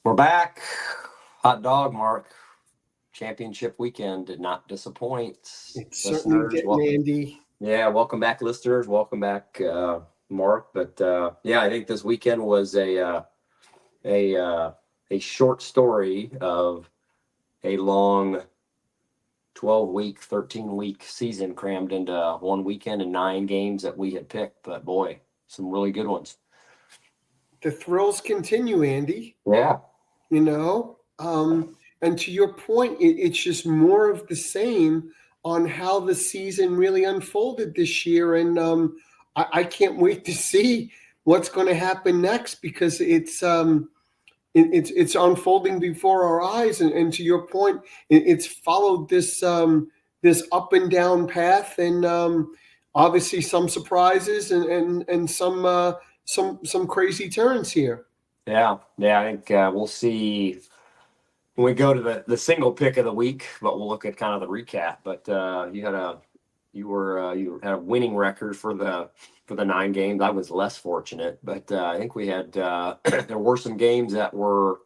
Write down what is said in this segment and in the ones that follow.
We're back. Hot dog, Mark. Championship weekend did not disappoint. It certainly Listeners, didn't, Andy. welcome back, listeners. Welcome back, Mark. But I think this weekend was a a short story of a long 12-week, 13-week season crammed into one weekend and 9 games that we had picked. But boy, some really good ones. The thrills continue, Andy. Yeah. You know, and to your point, it's just more of the same on how the season really unfolded this year, and I can't wait to see what's going to happen next because it's unfolding before our eyes, and to your point, it's followed this up and down path, and obviously some surprises and some crazy turns here. Yeah. I think we'll see when we go to the single pick of the week, but we'll look at kind of the recap. But you had a winning record for the 9 games. I was less fortunate, but I think we had there were some games that were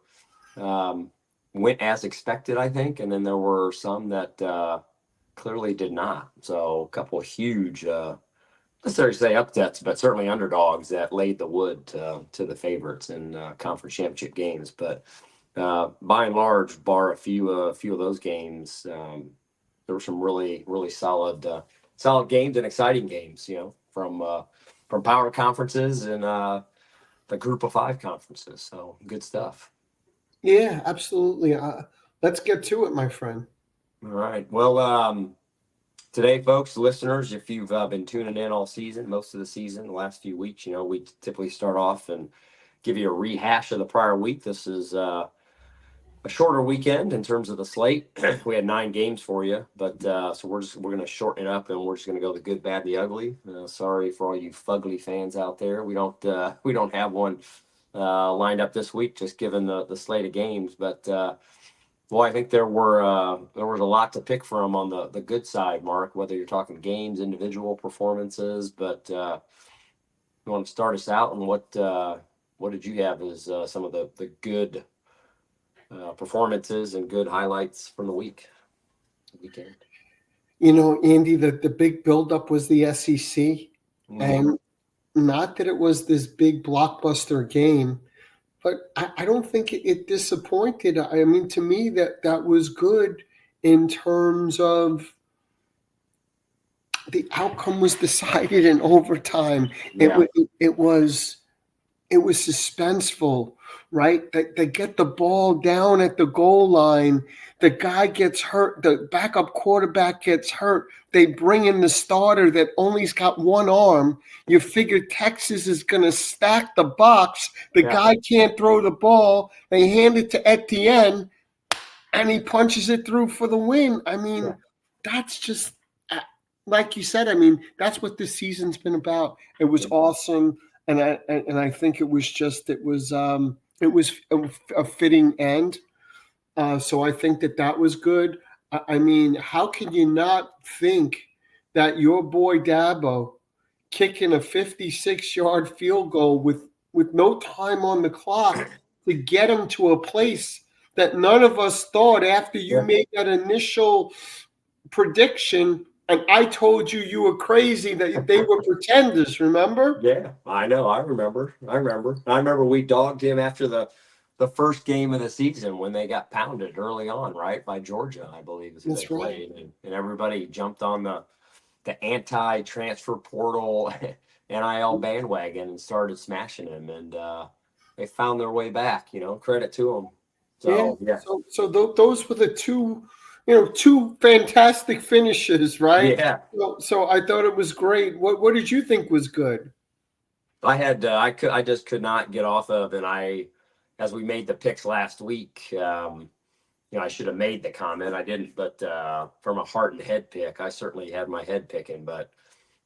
went as expected, I think, and then there were some that clearly did not. So a couple of huge, necessarily say upsets, but certainly underdogs that laid the wood to the favorites in conference championship games. But by and large, bar a few of those games, there were some really solid games and exciting games. From power conferences and the Group of Five conferences. So good stuff. Yeah, absolutely. Let's get to it, my friend. All right. Well, today, folks, listeners, if you've been tuning in all season, most of the season, the last few weeks, we typically start off and give you a rehash of the prior week. This is a shorter weekend in terms of the slate. We had 9 games for you, but so we're going to shorten it up, and we're just going to go the good, bad, the ugly. Sorry for all you fugly fans out there. We don't have one lined up this week, just given the slate of games. But boy, I think there was a lot to pick from on the good side, Mark. Whether you're talking games, individual performances, but you want to start us out, and what did you have as some of the good performances and good highlights from the weekend? Andy, the big buildup was the SEC, and not that it was this big blockbuster game, but I don't think it disappointed. I mean, to me, that was good in terms of the outcome was decided in overtime. Yeah. It was suspenseful, right? They get the ball down at the goal line. The guy gets hurt. The backup quarterback gets hurt. They bring in the starter that only's got one arm. You figure Texas is going to stack the box. The guy can't throw the ball. They hand it to Etienne, and he punches it through for the win. I mean, that's just like you said. I mean, that's what this season's been about. It was awesome. And I think it was a fitting end. So I think that was good. I mean, how can you not think that your boy Dabo kicking a 56-yard field goal with no time on the clock to get him to a place that none of us thought after you made that initial prediction. And I told you were crazy that they were pretenders, remember? Yeah, I know. I remember we dogged him after the first game of the season when they got pounded early on, right, by Georgia, I believe is who they played. And everybody jumped on the anti-transfer portal NIL bandwagon and started smashing him. And they found their way back, credit to them. So, yeah. So those were the two fantastic finishes, right? Yeah. So I thought it was great. What did you think was good? I just could not get off of, and as we made the picks last week, I should have made the comment. I didn't, but from a heart and head pick, I certainly had my head picking, but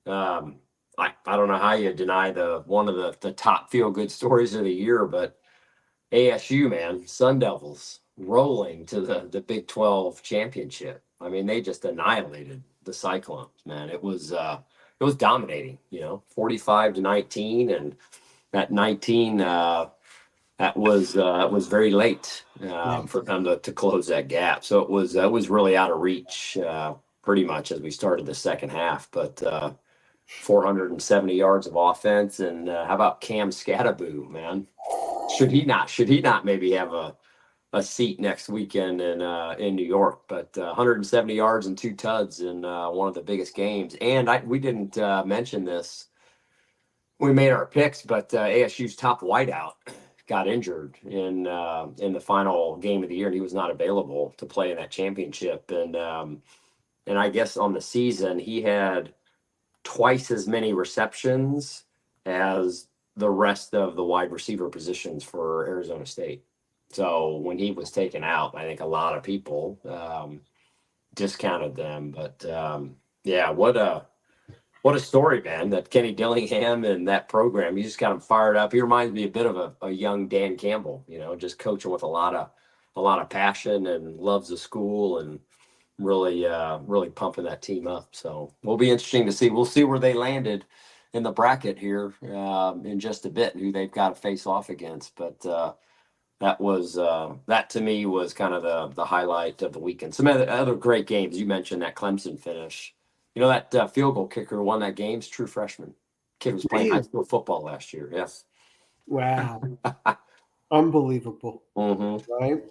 I don't know how you deny one of the top feel good stories of the year, but ASU, man, Sun Devils rolling to the Big 12 championship. I mean, they just annihilated the Cyclones, man. It was dominating, 45-19, and that 19 It was very late Yeah. for them to close that gap. So it was really out of reach pretty much as we started the second half. But 470 yards of offense, and how about Cam Scattaboo, man? Should he not maybe have a seat next weekend in New York? But 170 yards and two tuds in one of the biggest games. And we didn't mention this. We made our picks, but ASU's top wideout got injured in the final game of the year, and he was not available to play in that championship. And I guess on the season he had twice as many receptions as the rest of the wide receiver positions for Arizona State. So when he was taken out, I think a lot of people discounted them. But yeah, what a story, man! That Kenny Dillingham and that program, you just got him fired up. He reminds me a bit of a young Dan Campbell, just coaching with a lot of passion and loves the school and really pumping that team up. So will be interesting to see. We'll see where they landed in the bracket here in just a bit, who they've got to face off against. But that to me was kind of the highlight of the weekend. Some other great games. You mentioned that Clemson finish. That field goal kicker who won that game's true freshman. Kid was playing high Man, school football last year. Yes. wow. Unbelievable. hmm Right?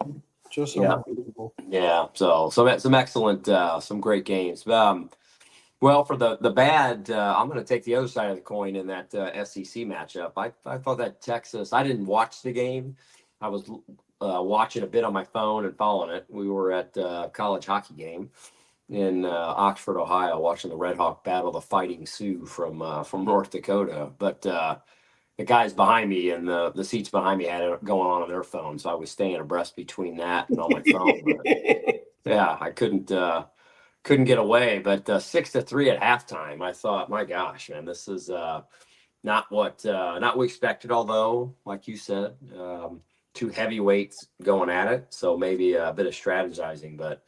Just Yeah. unbelievable. Yeah. So some excellent, some great games. Well, for the bad, I'm going to take the other side of the coin in that SEC matchup. I thought that Texas. I didn't watch the game. I was watching a bit on my phone and following it. We were at a college hockey game in Oxford, Ohio, watching the Red Hawk battle the Fighting Sioux from North Dakota. But the guys behind me and the seats behind me had it going on their phone, so I was staying abreast between that and on my phone. But yeah, I couldn't get away. But 6-3 at halftime, I thought, my gosh, man, this is not what we expected. Although, like you said, two heavyweights going at it, so maybe a bit of strategizing. But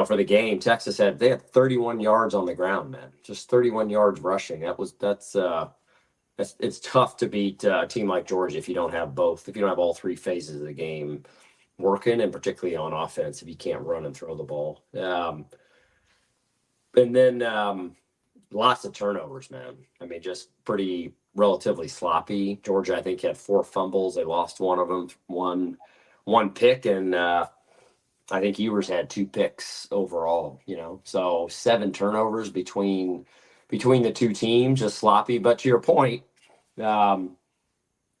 for the game, they had 31 yards on the ground, man, just 31 yards rushing. That's it's tough to beat a team like Georgia if you don't have both, if you don't have all three phases of the game working, and particularly on offense if you can't run and throw the ball. And then lots of turnovers, man. I mean, just pretty relatively sloppy. Georgia, I think, had four fumbles. They lost one of them, one pick, and I think Ewers had two picks overall. So seven turnovers between the two teams, just sloppy. But to your point, um,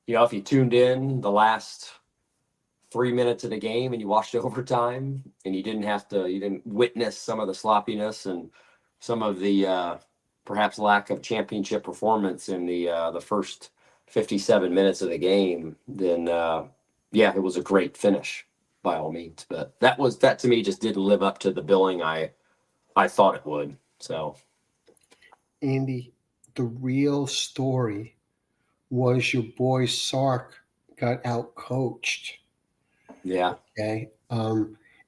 if you tuned in the last 3 minutes of the game and you watched overtime and you didn't witness some of the sloppiness and some of the perhaps lack of championship performance in the first 57 minutes of the game, then yeah, it was a great finish by all means. But that to me just didn't live up to the billing I thought it would. So Andy, the real story was your boy Sark got out coached. yeah. Okay.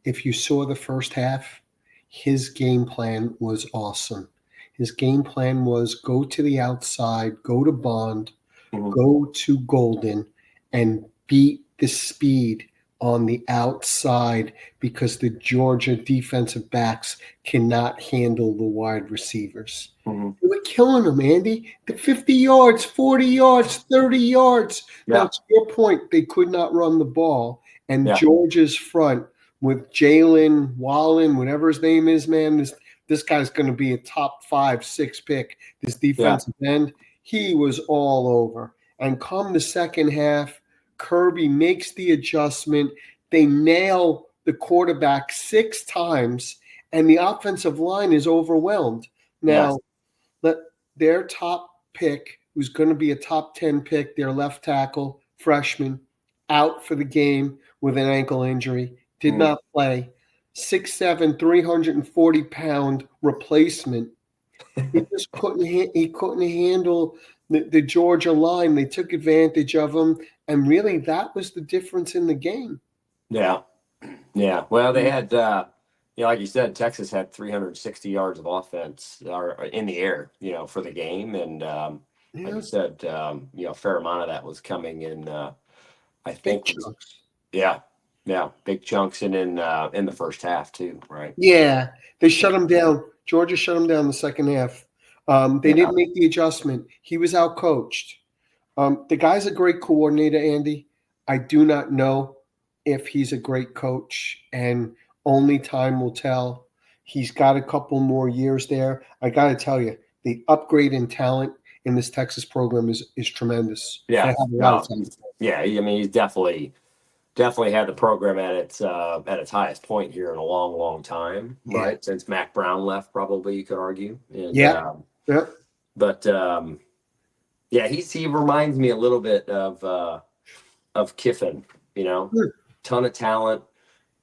If you saw the first half, his game plan was awesome. His game plan was go to the outside, go to Bond, Mhm. go to Golden, and beat the speed on the outside because the Georgia defensive backs cannot handle the wide receivers. Mhm. They were killing them, Andy. The 50 yards, 40 yards, 30 yards. Now, Yeah. to your point, they could not run the ball. And Yeah. Georgia's front with Jalen Wallen, whatever his name is, man, this guy's going to be a top 5, 6 pick. This Yeah. defensive end, he was all over. And come the second half, Kirby makes the adjustment. They nail the quarterback 6 times, and the offensive line is overwhelmed. Yes. Now, let their top pick, who's going to be a top 10 pick, their left tackle, freshman, out for the game with an ankle injury, did Mhm. not play. 6'7", 340-pound replacement. He just couldn't handle the Georgia line. They took advantage of him, and really that was the difference in the game. Yeah. Yeah. Well, they had, like you said, Texas had 360 yards of offense or in the air, for the game. And like Yeah. you said, a fair amount of that was coming in I Big think. chunks. Yeah, yeah, big chunks and in the first half too, right? Yeah, they shut him down. Georgia shut him down the second half. They Yeah, didn't make the adjustment. He was out coached. The guy's a great coordinator, Andy. I do not know if he's a great coach, and only time will tell. He's got a couple more years there. I got to tell you, the upgrade in talent in this Texas program is tremendous. They yeah, have a lot of no, talent. yeah. I mean, he's definitely had the program at its highest point here in a long, long time, Yeah, right? Since Mac Brown left, probably you could argue, and yeah, yeah. but yeah, he reminds me a little bit of Kiffin, you know, Hmm. ton of talent.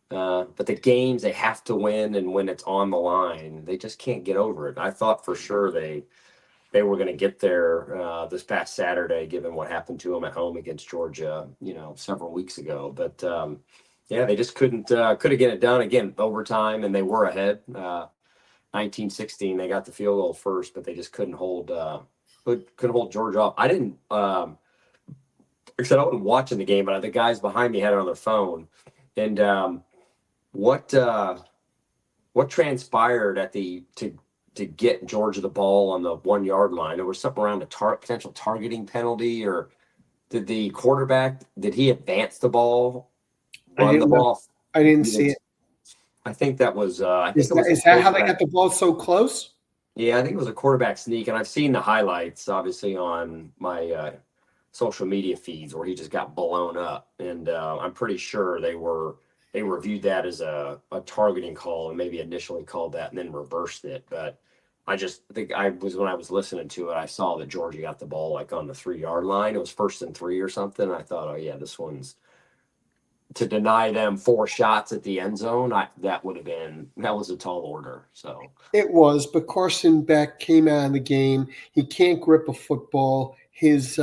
But the games they have to win, and when it's on the line, they just can't get over it. I thought for sure they were going to get there this past Saturday, given what happened to them at home against Georgia, several weeks ago. But yeah, they just couldn't get it done again overtime, and they were ahead. 1916, they got the field goal first, but they just couldn't hold Georgia off. I didn't. Like I said, I wasn't watching the game, but the guys behind me had it on their phone, and what what transpired to get Georgia the ball on the 1 yard line? There was something around a potential targeting penalty, or did the quarterback did he advance the ball, I run the didn't know. ball? I didn't see it. I think that was I think Is it that was a is that how they quarterback. got the ball so close? Yeah, I think it was a quarterback sneak, and I've seen the highlights obviously on my social media feeds where he just got blown up, and I'm pretty sure they reviewed that as a targeting call and maybe initially called that and then reversed it. But I just think when I was listening to it, I saw that Georgia got the ball like on the 3 yard line. It was 1st and 3 or something. And I thought, oh yeah, this one's to deny them 4 shots at the end zone. That was a tall order. So It was, but Carson Beck came out of the game. He can't grip a football. His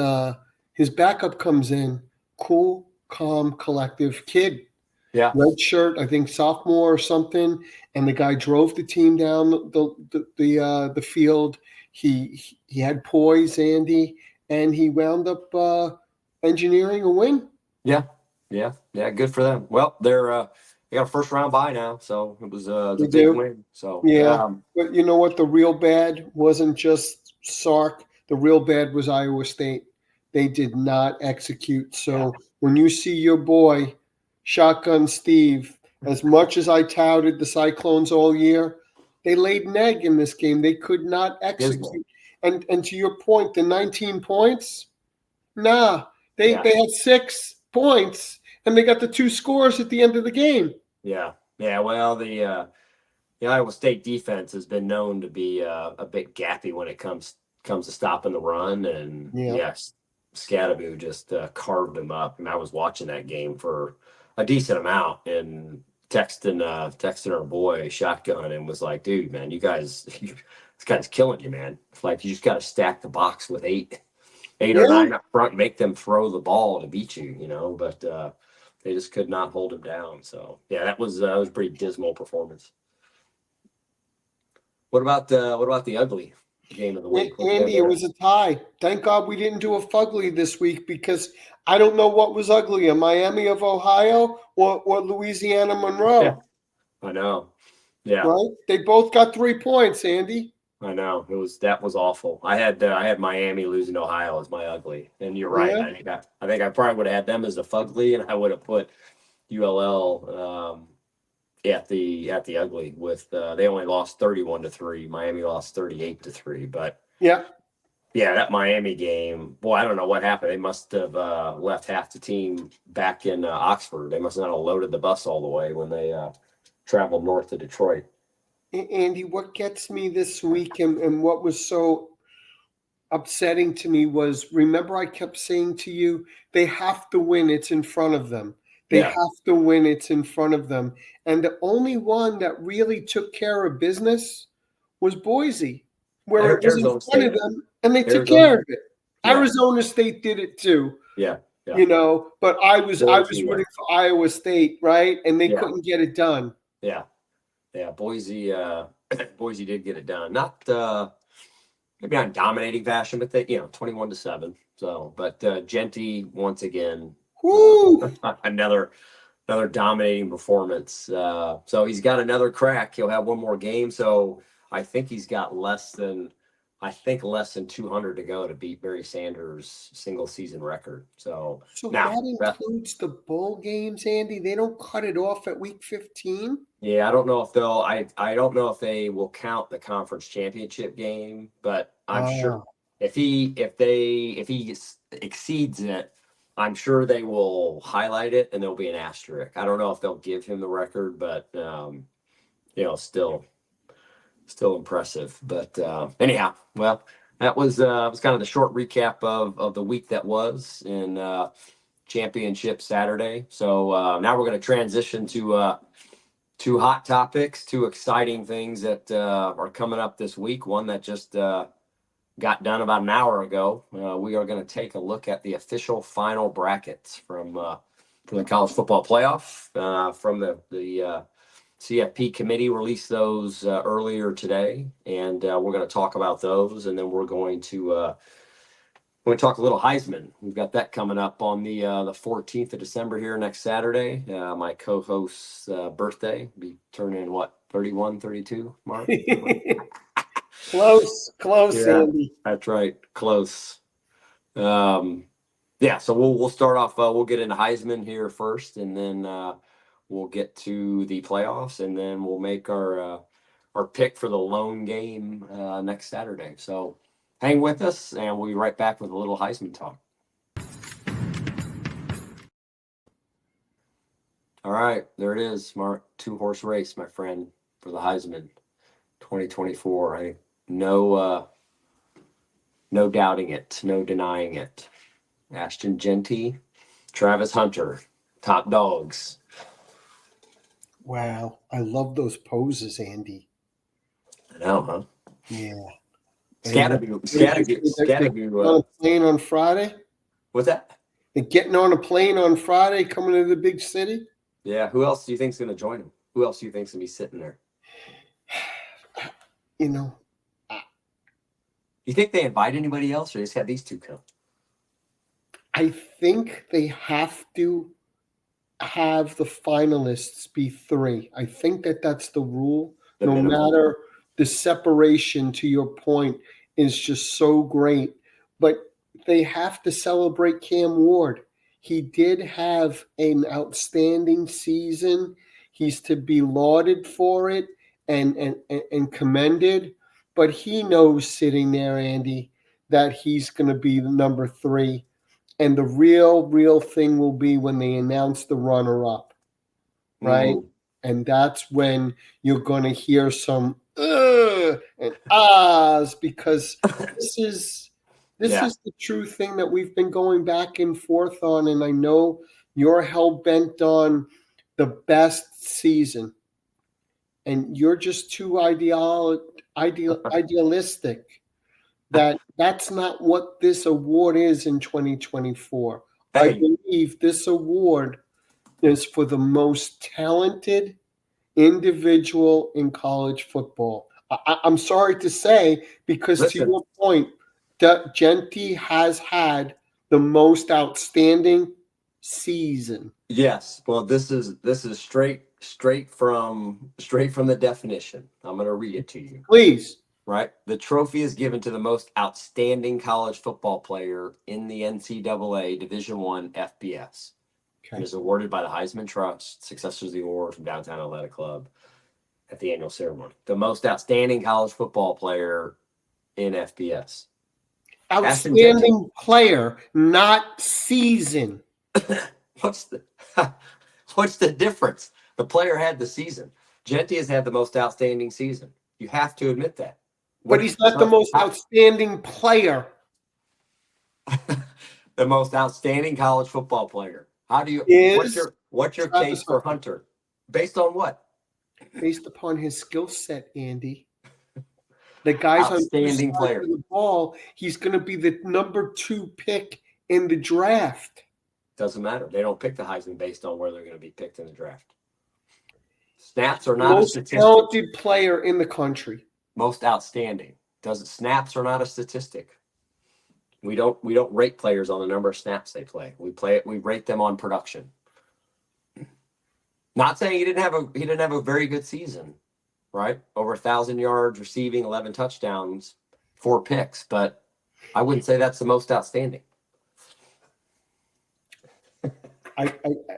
backup comes in, cool, calm, collective kid, yeah, red shirt, I think sophomore or something, and the guy drove the team down the field. He had poise, Andy, and he wound up engineering a win. yeah, yeah, yeah. Good for them. Well, they got a first round bye now, so it was a They big do. win. So Yeah, but you know what? The real bad wasn't just Sark. The real bad was Iowa State. They did not execute. yeah, So when you see your boy, Shotgun Steve, as much as I touted the Cyclones all year, they laid an egg in this game. They could not dismal. execute. And to your point, the 19 points, nah, they Yeah, they had 6 points and they got the 2 scores at the end of the game. yeah, yeah. Well, the Iowa State defense has been known to be a bit gappy when it comes to stopping the run, and Yeah. yes, Scadaboo just carved them up. And I was watching that game for a decent amount and texting our boy Shotgun and was like, "Dude, man, this guy's killing you, man. It's like you just got to stack the box with eight or Yeah. nine up front, make them throw the ball to beat you. But they just could not hold him down. So yeah, that was a pretty dismal performance. What about the ugly game of the week? What do you have Andy, it there? was a tie. Thank God we didn't do a fugly this week because I don't know what was uglier, Miami of Ohio or Louisiana Yeah, Monroe, I know. Yeah, right? They both got 3 points, Andy. I know. That was awful. I had Miami losing to Ohio as my ugly, and you're right. Yeah. I think I probably would have had them as the fugly, and I would have put ULL at the ugly with they only lost 31-3. Miami lost 38-3, but Yeah. yeah, that Miami game, boy, I don't know what happened. They must have left half the team back in Oxford. They must not have loaded the bus all the way when they traveled north to Detroit. Andy, what gets me this week and what was so upsetting to me was remember I kept saying to you, they have to win, it's in front of them. They Yeah, have to win, it's in front of them. And the only one that really took care of business was Boise, where it was in Arizona front of State. them and they took Arizona. care of it. Yeah, Arizona State did it too, yeah, yeah. but I was Boise. rooting for Iowa State, right? And they Yeah, couldn't get it done. yeah, yeah. Boise. Boise did get it done. Not maybe not in dominating fashion, but they 21-7. So, but Genty once again Woo! Another dominating performance. So he's got another crack. He'll have one more game. So I think he's got less than 200 to go to beat Barry Sanders' single season record. So So now, that includes the bowl games, Andy. They don't cut it off at week 15. yeah, I don't know if they'll. I don't know if they will count the conference championship game, but I'm sure if he exceeds it, I'm sure they will highlight it and there'll be an asterisk. I don't know if they'll give him the record, but still impressive. But anyhow, well, that was kind of the short recap of the week that was in championship Saturday. So now we're going to transition to hot topics, two exciting things that are coming up this week. One that just got done about an hour ago. We are going to take a look at the official final brackets from the college football playoff. From the CFP committee released those earlier today, and we're going to talk about those, and then we're going to talk a little Heisman. We've got that coming up on the 14th of December here next Saturday. My co-host's birthday. Be turning, what, 31, 32, Mark? Close, Yeah, Andy. that's right. Close. Yeah, so we'll start off. We'll get into Heisman here first, and then we'll get to the playoffs, and then we'll make our pick for the lone game next Saturday. So hang with us, and we'll be right back with a little Heisman talk. All right, there it is, Mark. 2-horse race, my friend, for the Heisman 2024. No doubting it, no denying it. Ashton Genty, Travis Hunter, top dogs. Wow, I love those poses, Andy. I know, huh? Yeah. Scatterview. On a plane on Friday. What's that? They're getting on a plane on Friday, coming to the big city. Yeah. Who else do you think's going to join him? Who else do you think's going to be sitting there? You think they invite anybody else, or just have these two come? I think they have to have the finalists be 3. I think that's the rule. The no minimum. matter the separation, to your point, is just so great. But they have to celebrate Cam Ward. He did have an outstanding season. He's to be lauded for it and commended. But he knows sitting there, Andy, that he's going to be the number 3. And the real thing will be when they announce the runner-up, right? Mm. And that's when you're going to hear some and ahs, because this is the true thing that we've been going back and forth on. And I know you're hell-bent on the best season, and you're just too idealistic. That's not what this award is in 2024. Hey. I believe this award is for the most talented individual in college football. I'm sorry to say, because to your point, Genty has had the most outstanding season. Yes. Well, this is straight from the definition. I'm going to read it to you. Please. Right. The trophy is given to the most outstanding college football player in the NCAA Division I FBS. Okay. It is awarded by the Heisman Trust, successors of the award from Downtown Athletic Club at the annual ceremony. The most outstanding college football player in FBS. Outstanding player, not season. What's the difference? The player had the season. Genty has had the most outstanding season. You have to admit that. But he's not the most outstanding player. The most outstanding college football player. How do you? What's your case for Hunter? Based on what? Based upon his skill set, Andy. The guy's outstanding player. On the ball. He's going to be the number 2 pick in the draft. Doesn't matter. They don't pick the Heisman based on where they're going to be picked in the draft. Snaps are not most a statistic. Talented player in the country. Most outstanding. Snaps are not a statistic. We don't rate players on the number of snaps they play. We rate them on production. Not saying he didn't have a very good season, right? Over 1,000 yards receiving, 11 touchdowns, 4 picks, but I wouldn't say that's the most outstanding.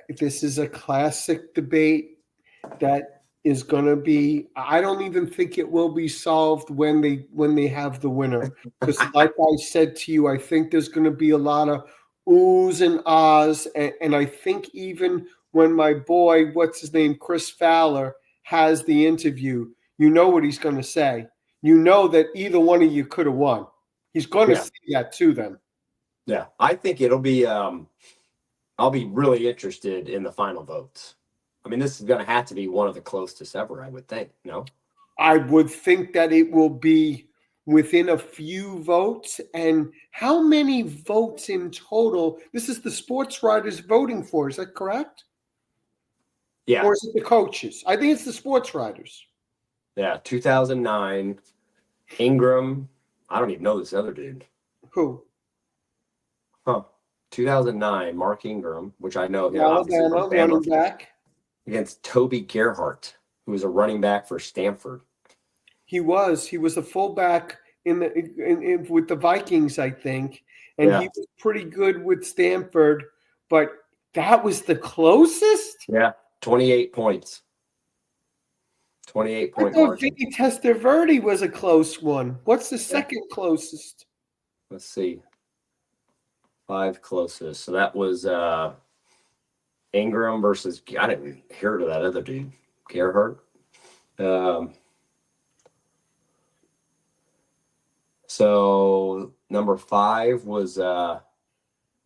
This is a classic debate that is going to be. I don't even think it will be solved when they have the winner, because, like I said to you, I think there's going to be a lot of oohs and ahs, and I think even when my boy, what's his name, Chris Fowler, has the interview, you know what he's going to say. You know that either one of you could have won. He's going to say that to them. Yeah, I think it'll be. I'll be really interested in the final votes. I mean, this is going to have to be one of the closest ever, I would think. No, I would think that it will be within a few votes. And how many votes in total? This is the sports writers voting for. Is that correct? Yeah. Or is it the coaches? I think it's the sports writers. Yeah. 2009, Ingram. I don't even know this other dude. Who? Huh. 2009, Mark Ingram, which I know him obviously Alabama from Bama, running back. against Toby Gerhart, who was a running back for Stanford. He was a fullback with the Vikings, I think, and he was pretty good with Stanford. But that was the closest. Yeah, 28 points. 28 point I thought margin. Vinny Testaverde was a close one. What's the second closest? Let's see. 5 closest. So that was Ingram versus, I didn't even hear of that other dude, Gerhart. So number 5 was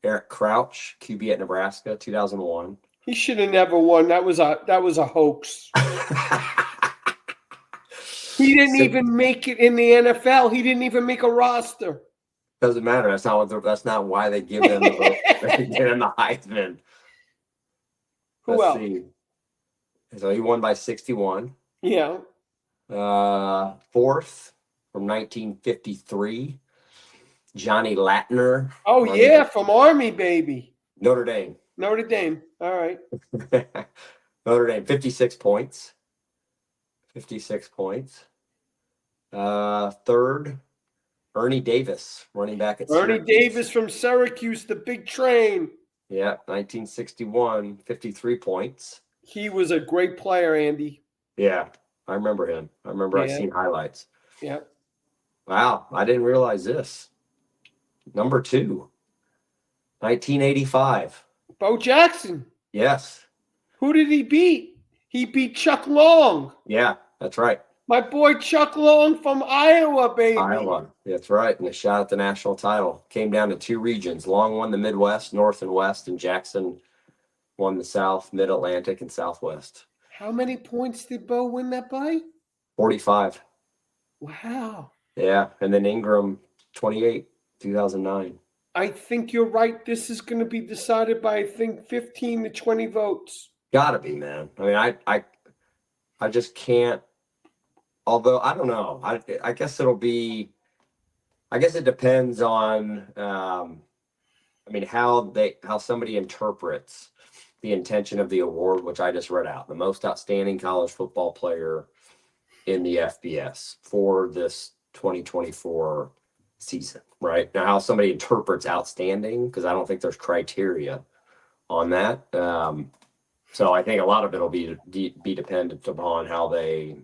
Eric Crouch, QB at Nebraska, 2001. He should have never won. That was a hoax. He didn't even make it in the NFL. He didn't even make a roster. Doesn't matter. That's not why they give them the vote. They give them the Heisman. Who else? See. So he won by 61. Yeah. Fourth from 1953, Johnny Latner. Oh yeah, from Army, baby. Notre Dame. Notre Dame. All right. Notre Dame, 56 points. 56 points. Third, Ernie Davis, running back at Ernie Syracuse. Davis from Syracuse, the big train. Yeah, 1961, 53 points. He was a great player, Andy. Yeah, I remember him. I've seen highlights. Yeah. Wow, I didn't realize this. Number 2, 1985. Bo Jackson. Yes. Who did he beat? He beat Chuck Long. Yeah, that's right. My boy Chuck Long from Iowa, baby. Iowa. That's right. And a shot at the national title. Came down to 2 regions. Long won the Midwest, North and West, and Jackson won the South, Mid-Atlantic, and Southwest. How many points did Bo win that by? 45. Wow. Yeah. And then Ingram, 28, 2009. I think you're right. This is going to be decided by, I think, 15 to 20 votes. Gotta be, man. I mean, I just can't. Although I don't know. I guess it'll be. I guess it depends on. I mean, how somebody interprets the intention of the award, which I just read out. The most outstanding college football player in the FBS for this 2024 season, right? Now, how somebody interprets outstanding, because I don't think there's criteria on that. So I think a lot of it will be dependent upon how they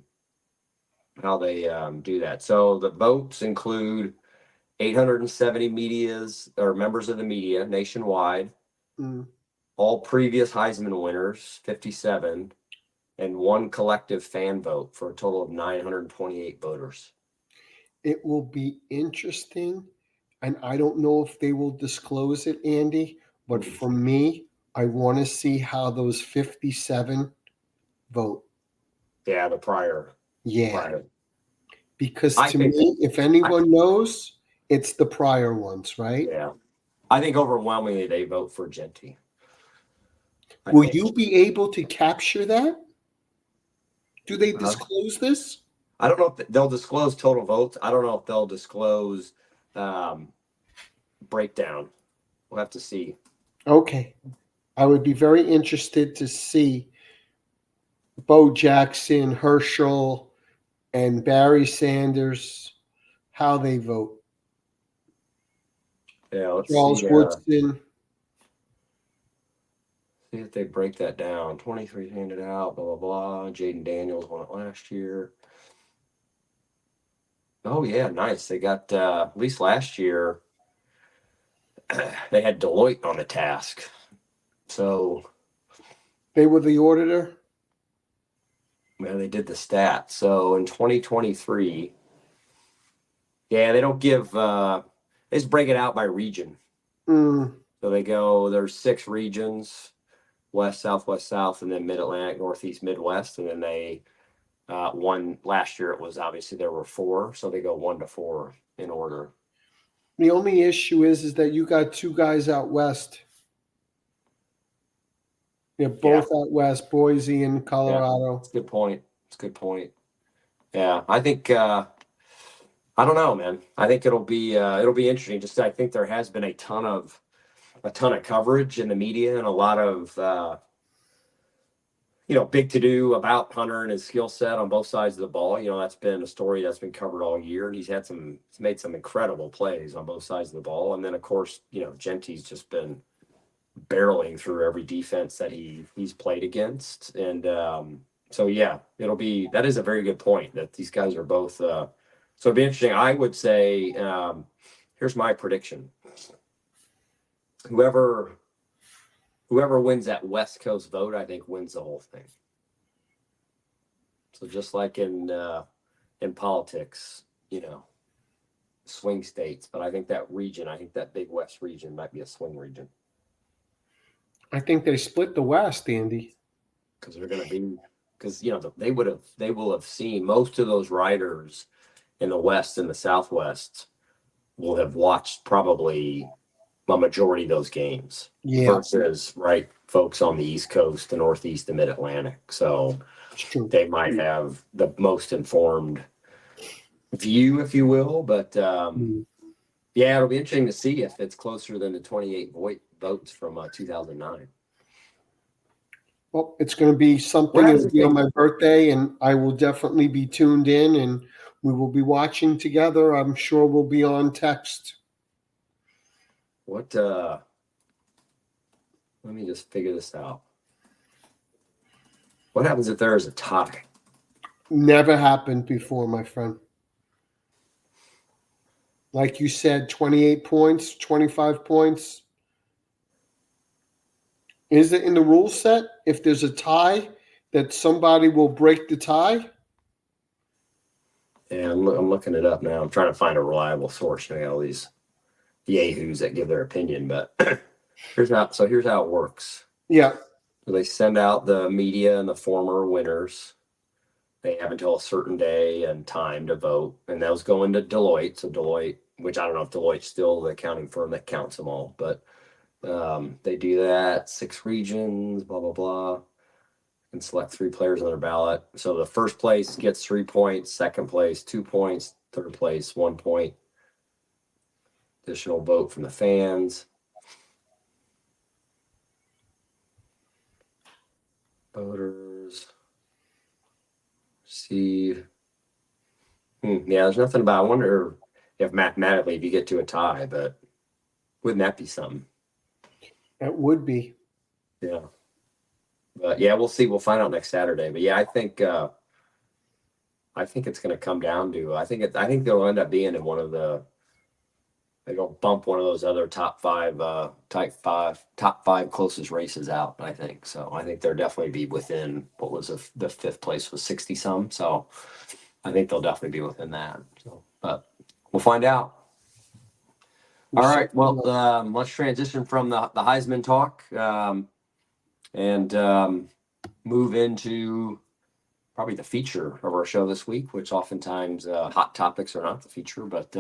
do that. So the votes include 870 members of the media nationwide, all previous Heisman winners, 57, and 1 collective fan vote for a total of 928 voters. It will be interesting, and I don't know if they will disclose it, Andy, but for me, I want to see how those 57 vote. Yeah, the prior. Yeah. Prior. Because to me, if anyone knows, it's the prior ones, right? Yeah. I think overwhelmingly they vote for Genty. Will you be able to capture that? Do they disclose this? I don't know if they'll disclose total votes. I don't know if they'll disclose breakdown. We'll have to see. Okay. I would be very interested to see Bo Jackson, Herschel, and Barry Sanders, how they vote. Yeah, let's Charles see. Woodson. See if they break that down. 23 handed out, blah, blah, blah. Jaden Daniels won it last year. Oh, yeah, nice. They got, at least last year, they had Deloitte on the task. So, They were the auditor. well, they did the stats. So in 2023, yeah, they don't give, they just break it out by region. Mm, So there's 6 regions: West, Southwest, South, and then Mid Atlantic, Northeast, Midwest. And then they, one last year, it was obviously there were 4. So they go 1 to 4 in order. the only issue is that you got 2 guys out west. They're both out west, Boise and Colorado. It's a good point. It's a good point. Yeah, I think, I don't know, man. I think it'll be interesting. Just I think there has been a ton of coverage in the media and a lot of big to do about Hunter and his skill set on both sides of the ball. That's been a story that's been covered all year, and he's made some incredible plays on both sides of the ball. And then of course, Genti's just been barreling through every defense that he's played against. And so yeah, that is a very good point that these guys are both. So it'd be interesting. I would say, here's my prediction: whoever wins that West Coast vote, I think wins the whole thing. So just like in politics, swing states, but I think that big West region might be a swing region. I think they split the West, Andy. Because they're going to be, because they will have seen most of those riders in the West and the Southwest will have watched probably a majority of those games versus folks on the East Coast, the Northeast, the Mid Atlantic. So they might have the most informed view, if you will. But yeah, it'll be interesting to see if it's closer than the 28 votes from 2009. Well, it's going to be something. It'll be on my birthday, and I will definitely be tuned in, and we will be watching together. I'm sure we'll be on text. Let me just figure this out. What happens if there is a tie? Never happened before, my friend. Like you said, 28 points, 25 points. Is it in the rule set? If there's a tie, that somebody will break the tie? Yeah, I'm looking it up now. I'm trying to find a reliable source. I got all these yahoos that give their opinion, but here's how it works. Yeah. So they send out the media and the former winners. They have until a certain day and time to vote, and those go into Deloitte. So Deloitte, which I don't know if Deloitte's still the accounting firm that counts them all, but they do that. 6 regions, blah blah blah, and select 3 players on their ballot. So the first place gets 3 points, second place 2 points, third place 1 point. Additional vote from the fans. Voters receive. Yeah, there's nothing about. I wonder if mathematically if you get to a tie, but wouldn't that be something? That would be. Yeah. But yeah, we'll see. We'll find out next Saturday. But yeah, I think it's going to come down to. I think they'll end up being in one of the. They'll bump one of those other top five closest races out. I think so. I think they'll definitely be within what was the 5th place was 60 some. So I think they'll definitely be within that. So, but we'll find out. All right. Well, let's transition from the Heisman talk and move into probably the feature of our show this week, which oftentimes hot topics are not the feature, but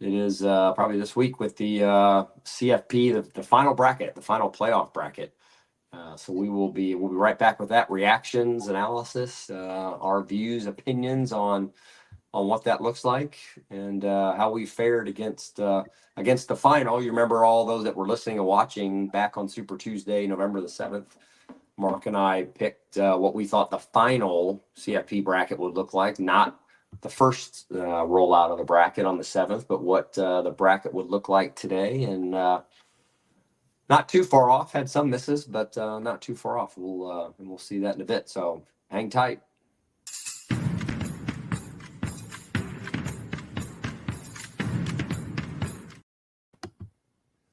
it is probably this week with the CFP, the final bracket, the final playoff bracket. So we'll be right back with that reactions, analysis, our views, opinions on on what that looks like and how we fared against the final. You remember all those that were listening and watching back on Super Tuesday, November the 7th. Mark and I picked what we thought the final CFP bracket would look like, not the first rollout of the bracket on the 7th, but what the bracket would look like today. And not too far off. Had some misses, but not too far off. We'll see that in a bit. So hang tight.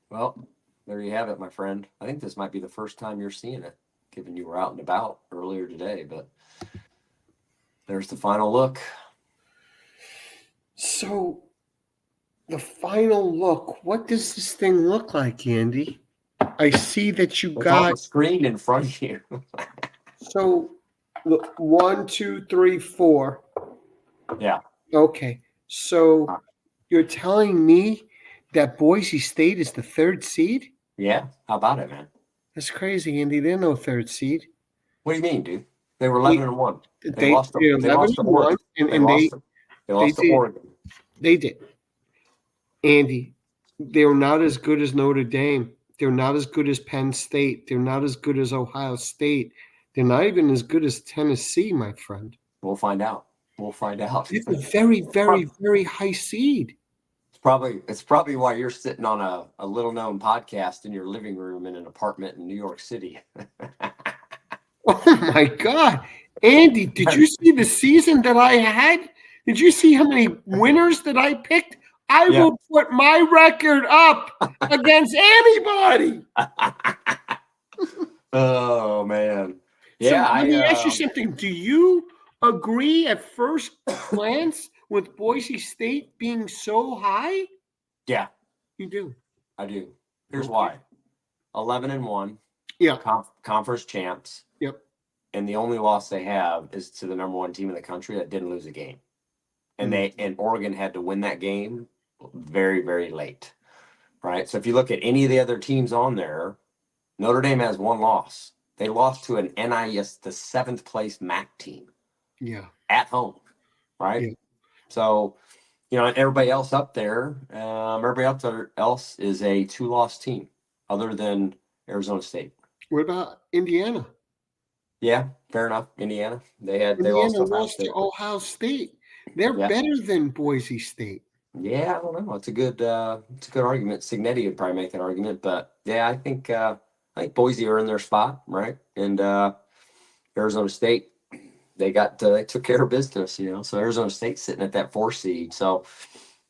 Well, there you have it, my friend. I think this might be the first time you're seeing it, given you were out and about earlier today. But there's the final look. So, the final look, what does this thing look like, Andy? I see that you It's on the got, screen in front of you. so look, 1, 2, 3, 4. Yeah. Okay. So you're telling me that Boise State is the third seed? Yeah. How about it, man? That's crazy, Andy. They're no third seed. What do you mean, dude? They were 11-1. They They're lost to 11 Oregon. and 1, They and lost they to did. Oregon. They did. Andy, they're not as good as Notre Dame. They're not as good as Penn State. They're not as good as Ohio State. They're not even as good as Tennessee, my friend. We'll find out. It's a very, very, very high seed. It's probably why you're sitting on a little known podcast in your living room in an apartment in New York City. Oh my God. Andy, did you see the season that I had? Did you see how many winners that I picked? I Yeah. will put my record up against anybody. Oh man. So Yeah, let me ask you something. Do you agree at first glance with Boise State being so high? yeah, You do. I do. Here's Okay. why. 11-1, Yeah. conference champs, Yep. and the only loss they have is to the number one team in the country that didn't lose a game. And Oregon had to win that game very, very late. Right? So if you look at any of the other teams on there, Notre Dame has one loss. They lost to an NIS, the 7th place MAC team. Yeah. At home. Right? Yeah. So, and everybody else up there, everybody else is a 2-loss team other than Arizona State. What about Indiana? Yeah, fair enough. Indiana. They Indiana lost to Ohio State. They're Yeah. better than Boise State. Yeah, I don't know. It's a good argument. Signetti would probably make that argument, but yeah, I think Boise earned their spot, right? And Arizona State, they took care of business, So Arizona State's sitting at that 4 seed. So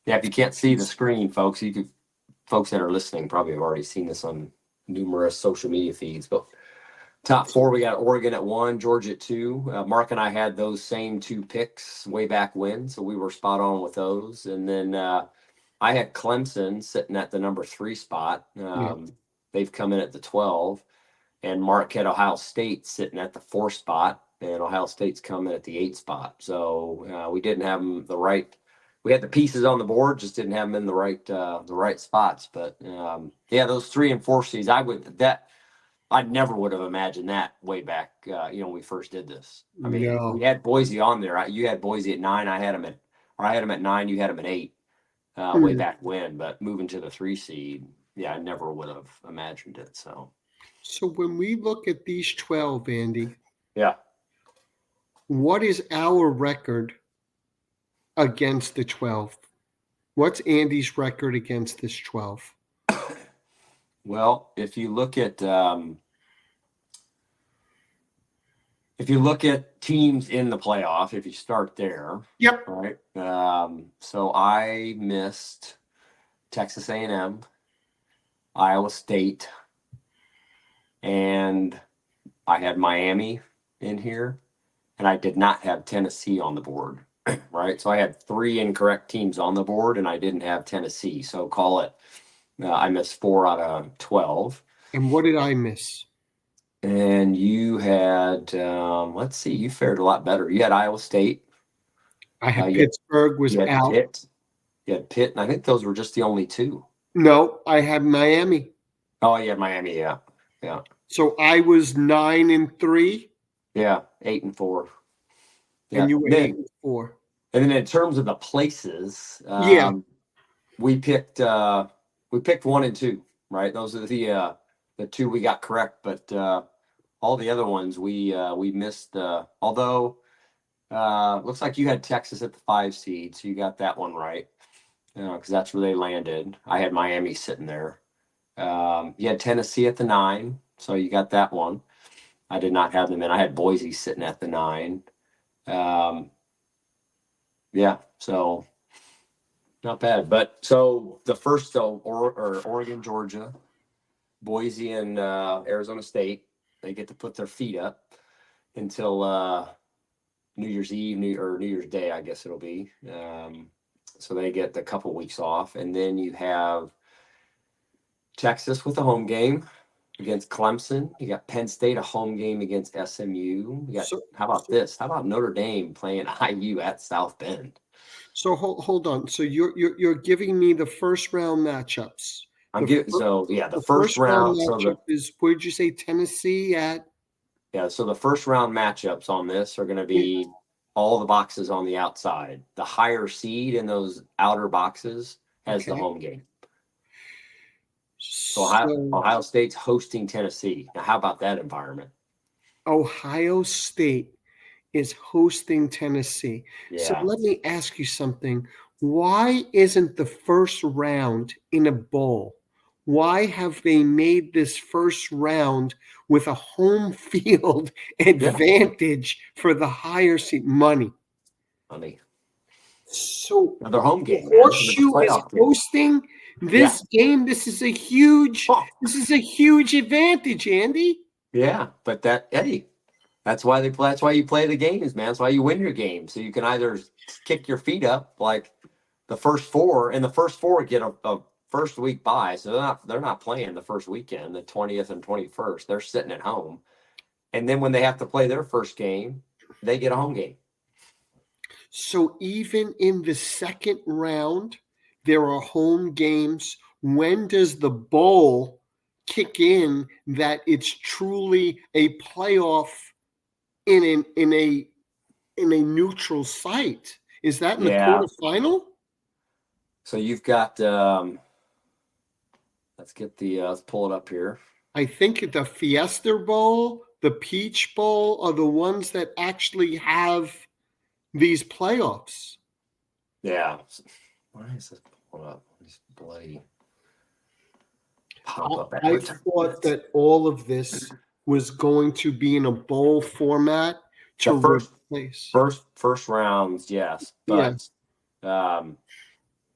yeah, if you can't see the screen, folks, folks that are listening probably have already seen this on numerous social media feeds. But top 4, we got Oregon at 1, Georgia at 2. Mark and I had those same 2 picks way back when, so we were spot on with those. And then I had Clemson sitting at the number 3 spot. They've come in at the 12. And Mark had Ohio State sitting at the 4 spot, and Ohio State's coming at the 8 spot. So we didn't have them the right. We had the pieces on the board, just didn't have them in the right spots. But those 3 and 4 seeds, I never would have imagined that way back, when we first did this. I mean, we had Boise on there. You had Boise at 9. I had them at 9. You had them at 8 way back when. But moving to the 3 seed, I never would have imagined it. So when we look at these 12, Andy, yeah, what is our record against the 12? What's Andy's record against this 12? Well, if you look at teams in the playoff, if you start there, Yep. right? So I missed Texas A&M, Iowa State, and I had Miami in here, and I did not have Tennessee on the board, right? So I had 3 incorrect teams on the board, and I didn't have Tennessee. So call it, I missed 4 out of 12. And what did I miss? And you had, let's see, you fared a lot better. You had Iowa State. I had Pittsburgh was out. You had Pitt, and I think those were just the only 2. No, I had Miami. Oh, you had Miami, yeah. So I was 9 and 3. Yeah, 8 and 4. And you were 8 and 4. And then in terms of the places, Yeah. we picked 1 and 2, right? Those are the two we got correct, but all the other ones we missed. Although looks like you had Texas at the 5 seed, so you got that one right because that's where they landed. I had Miami sitting there. You had Tennessee at the 9, so you got that one. I did not have them in. I had Boise sitting at the 9. Yeah, so not bad. But so the first, Oregon, Georgia, Boise, and Arizona State, they get to put their feet up until New Year's Eve, or New Year's Day, I guess it'll be. So they get a couple weeks off, and then you have Texas with a home game against Clemson. You got Penn State, a home game against SMU. You got, So how about this? How about Notre Dame playing IU at South Bend? hold on. So you're giving me the first round matchups. I'm The giving fir- so yeah, the the first first round round. matchup is, where did you say, Tennessee at? So the first round matchups on this are going to be all the boxes on the outside. The higher seed in those outer boxes has the Okay. home game. So So Ohio State's hosting Tennessee. Now, how about that environment? Ohio State is hosting Tennessee. So Yeah, let me ask you something. Why isn't the first round in a bowl? Why have they made this first round with a home field yeah, advantage for the higher seed money? honey. So Now, they're home the game, man. It's a Horseshoe is playoff game. hosting Yeah. this game. Oh, This is a huge advantage, Andy. yeah. But Eddie, that's why they play. That's why you play the games, man. That's why you win your game. So you can either kick your feet up like the first four, and the first four get a first week bye. So they're not playing the first weekend, the 20th and 21st. They're sitting at home. And then when they have to play their first game, they get a home game. So even in the second round, there are home games. When does the bowl kick in that it's truly a playoff in a neutral site? Is that in the Yeah. quarterfinal? So you've got let's pull it up here. I think the Fiesta Bowl, the Peach Bowl are the ones that actually have these playoffs. Yeah. Why is this pulled up? These bloody pop up I thought advertisements. that all of this was going to be in a bowl format The to first replace. first rounds, yes. Yeah. But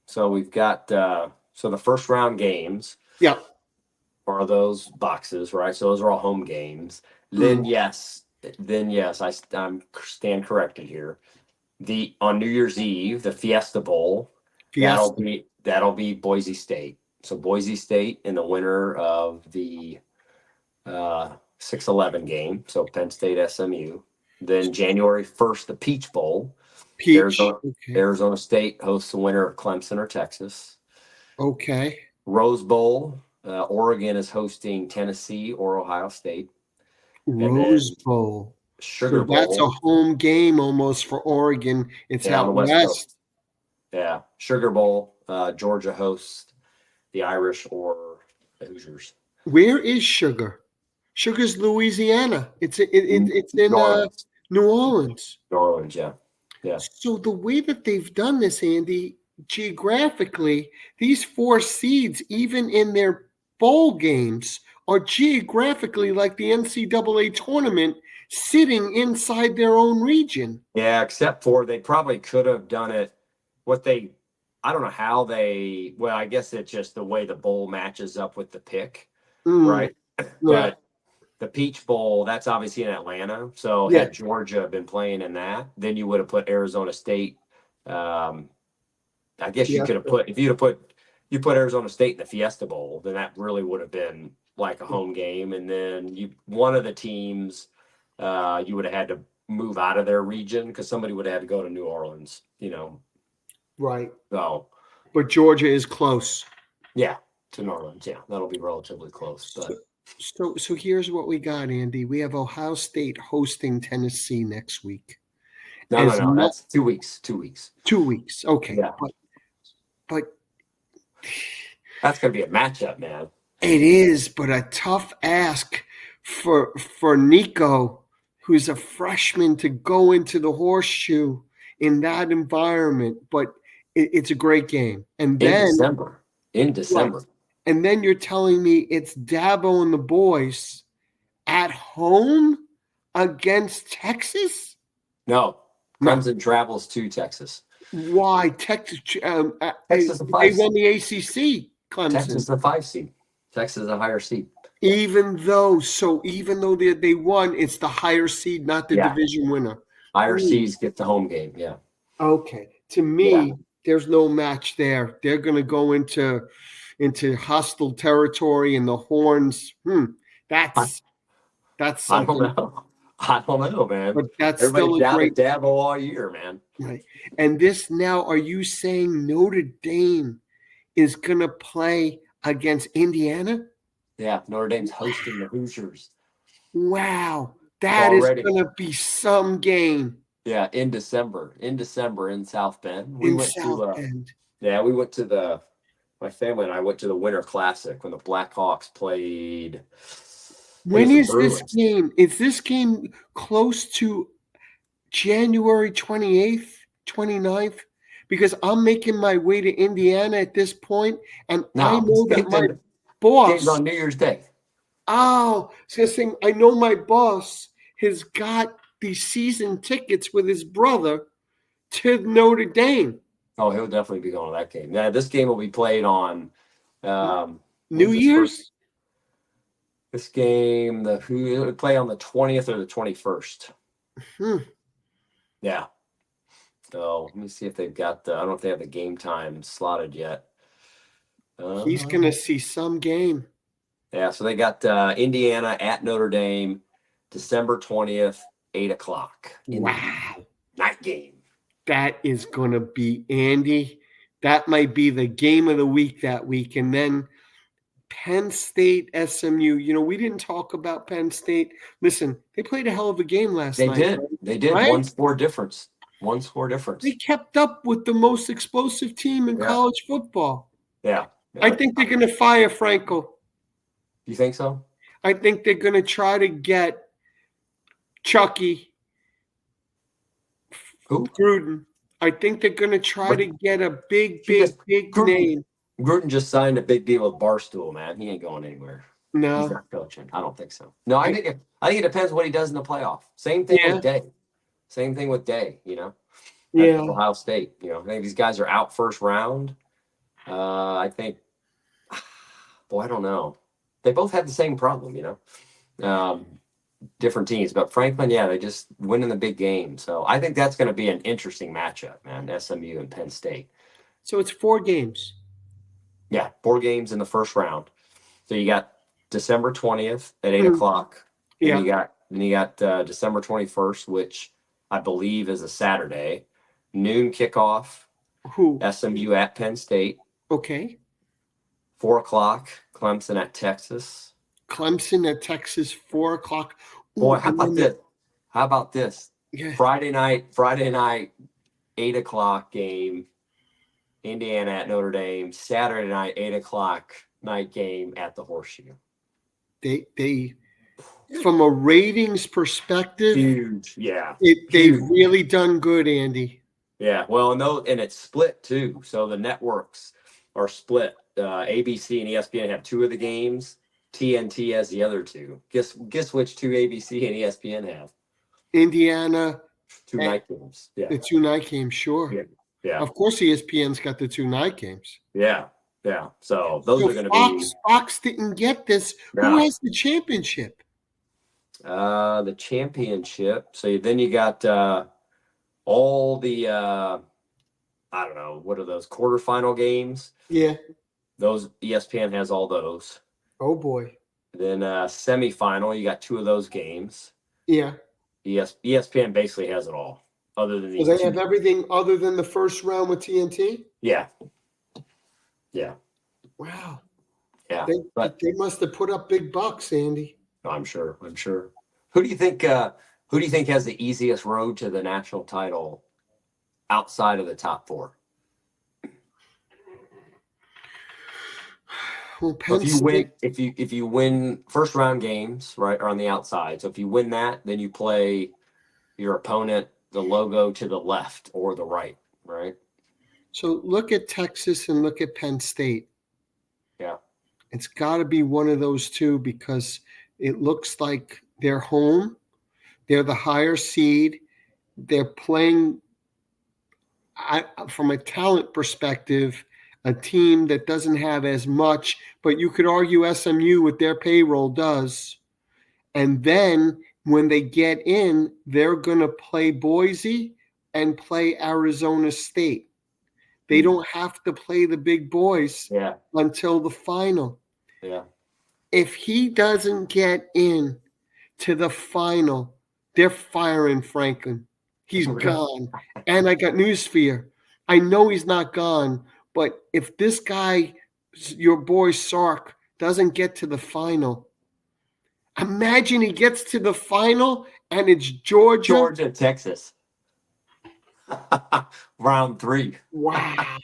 so we've got so the first round games Yeah. are those boxes, right? So those are all home games. Mm. Then yes, I'm stand corrected here. The on New Year's Eve, the Fiesta Bowl, that'll Fiesta. be Boise State. So Boise State in the winner of the 6-11 game. So Penn State SMU. Then January 1st, the Peach Bowl. Peach. Arizona Okay. Arizona State hosts the winner of Clemson or Texas. Okay. Rose Bowl, Oregon is hosting Tennessee or Ohio State. And Rose then Bowl. Sugar So that's a Bowl, home game almost for Oregon. It's on the out West west. Coast. Yeah, Sugar Bowl, Georgia hosts the Irish or the Hoosiers. Where is Sugar? Sugar's Louisiana. It's in New Orleans. New Orleans. New Orleans, yeah. Yeah. So the way that they've done this, Andy, geographically, these four seeds, even in their bowl games, are geographically like the NCAA tournament, sitting inside their own region. Yeah, except for they probably could have done it I don't know how well, I guess it's just the way the bowl matches up with the pick, Mm, right? yeah, But the Peach Bowl, that's obviously in Atlanta. So yeah, had Georgia been playing in that, then you would have put Arizona State. I guess you yeah, could have put if you put Arizona State in the Fiesta Bowl, then that really would have been like a home game. And then one of the teams you would have had to move out of their region because somebody would have had to go to New Orleans, right. So But Georgia is close. yeah, to New Orleans, yeah, that'll be relatively close. So, But so here's what we got, Andy. We have Ohio State hosting Tennessee next week. as No. much. That's 2 weeks. 2 weeks. 2 weeks. Okay, Yeah, but that's gonna be a matchup, man. it is, but a tough ask for Nico, who's a freshman, to go into the horseshoe in that environment. But it's a great game. And In then December. In right, December. and then you're telling me it's Dabo and the boys at home against Texas? No, No. Clemson travels to Texas. Why Texas? Texas a They five won seed. the ACC, Clemson. Texas a 5 seed. Texas a higher seed. Even though they won, it's the higher seed, not the Yeah, division winner. higher Ooh, seeds get the home game. Yeah, okay. To yeah. me, there's no match there. They're going to go into hostile territory, and the Horns. I, That's I don't something. know. I don't know, man. But that's Everybody's still a doubted great. Dabo all year, man. Right. And this now, are you saying Notre Dame is going to play against Indiana? Yeah, Notre Dame's hosting the Hoosiers Wow, that is already. going to be some game Yeah, in December. In South Bend. We in went South to Bend. we went to my family and I went to the Winter Classic when the Blackhawks played, I think When it's the is this Bruins. game? Is this game close to January 28th, 29th? Because I'm making my way to Indiana at this point, and I No, this know that my game's boss, on New Year's Day. I know my boss has got these season tickets with his brother to Notre Dame. Oh, he'll definitely be going to that game. Yeah, this game will be played on New when's this first? Year's? This game, it'll play on the 20th or the 21st. Hmm. Yeah. So let me see if they've got I don't know if they have the game time slotted yet. He's going to see some game. Yeah, so they got Indiana at Notre Dame, December 20th, 8 o'clock. Wow. Night game. That is going to be Andy. That might be the game of the week that week. And then Penn State, SMU. We didn't talk about Penn State. Listen, they played a hell of a game last They night, did. They did. right? One score difference. One score They difference. kept up with the most explosive team in Yeah. college football. Yeah. I think they're going to fire Frankel. You think so? I think they're going to try to get Chucky Who? Gruden. I think they're going to try to get a big Gruden, name. Gruden just signed a big deal with Barstool, man. He ain't going anywhere. He's No. not coaching. I don't think so. No, I think it depends what he does in the playoff. Same thing Yeah. with Day. Same thing with Day, at Yeah. Ohio State. I think these guys are out first round. I think, boy, I don't know. They both had the same problem, different teams. But Franklin, they just win in the big game. So I think that's going to be an interesting matchup, man. SMU and Penn State. So it's 4 games. Yeah, 4 games in the first round. So you got December 20th at 8 o'clock. Yeah. And you got December 21st, which I believe is a Saturday. Noon kickoff. Who? SMU at Penn State. Okay. 4 o'clock, Clemson at Texas. Clemson at Texas, 4 o'clock. Boy, how about this? How about this? Yeah. Friday night, 8 o'clock game. Indiana at Notre Dame. Saturday night, 8 o'clock night game at the Horseshoe. They from a ratings perspective, Huge, yeah. They've really done good, Andy. Yeah, well, and it's split too. So the networks are split. ABC and ESPN have 2 of the games. TNT has the other 2. Guess which 2 ABC and ESPN have? Indiana. 2 night games. Yeah. The 2 night games, sure. Yeah. Of course, ESPN's got the 2 night games. Yeah. So those are going to be. Fox didn't get this. Yeah. Who has the championship? The championship. So then you got all the I don't know, what are those quarterfinal games? Yeah. Those ESPN has all those. Oh boy. Then semifinal, you got 2 of those games. Yeah. ESPN basically has it all, other than these. So they have everything other than the first round with TNT? Yeah. Wow. Yeah. They must have put up big bucks, Andy. I'm sure. Who do you think Who do you think has the easiest road to the national title outside of the top four? Well, So Penn State. if you win first round games, right, are on the outside. So if you win that, then you play your opponent the logo to the left or the right, right? So look at Texas and look at Penn State. Yeah. It's got to be one of those two because it looks like they're home. They're the higher seed. They're playing, from a talent perspective, a team that doesn't have as much, but you could argue SMU with their payroll does. And then when they get in, they're going to play Boise and play Arizona State. They don't have to play the big boys Yeah. until the final. Yeah. If he doesn't get in to the final, they're firing Franklin. He's gone. And I got news for you. I know he's not gone, but if this guy, your boy Sark, doesn't get to the final, imagine he gets to the final and it's Georgia. Georgia, Texas. Round 3. Wow.